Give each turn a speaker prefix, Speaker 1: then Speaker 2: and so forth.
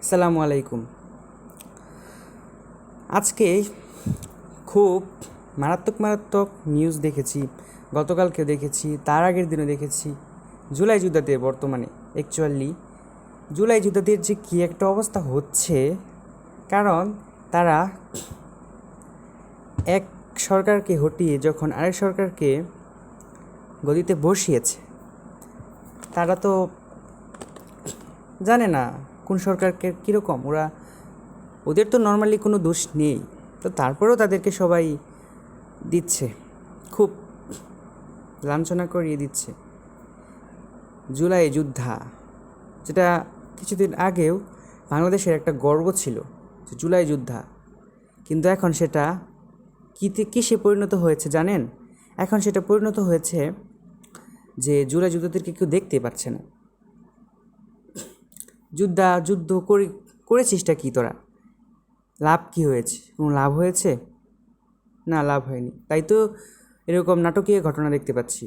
Speaker 1: আসসালামু আলাইকুম। আজকে খুব মারাত্মক মারাত্মক নিউজ দেখেছি, গতকালকে দেখেছি, তার আগের দিনও দেখেছি। জুলাই যুদ্ধতে বর্তমানে অ্যাকচুয়ালি জুলাই যুদ্ধদের যে কী একটা অবস্থা হচ্ছে, কারণ তারা এক সরকারকে হটিয়ে যখন আরেক সরকারকে গদিতে বসিয়েছে, তারা তো জানে না কোন সরকারকে কীরকম। ওদের তো নর্মালি কোনো দোষ নেই, তো তারপরেও তাদেরকে সবাই দিচ্ছে, খুব লাঞ্ছনা করিয়ে দিচ্ছে। জুলাই যোদ্ধা, যেটা কিছুদিন আগেও বাংলাদেশের একটা গর্ব ছিল যে জুলাই যোদ্ধা, কিন্তু এখন সেটা কিসে পরিণত হয়েছে জানেন? এখন সেটা পরিণত হয়েছে যে জুলাই যোদ্ধাদেরকে কেউ দেখতে পাচ্ছে না। যুদ্ধ করেছিসটা কি তোরা? লাভ কি হয়েছে? কোনো লাভ হয়েছে? না, লাভ হয়নি। তাই তো এরকম নাটকীয় ঘটনা দেখতে পাচ্ছি।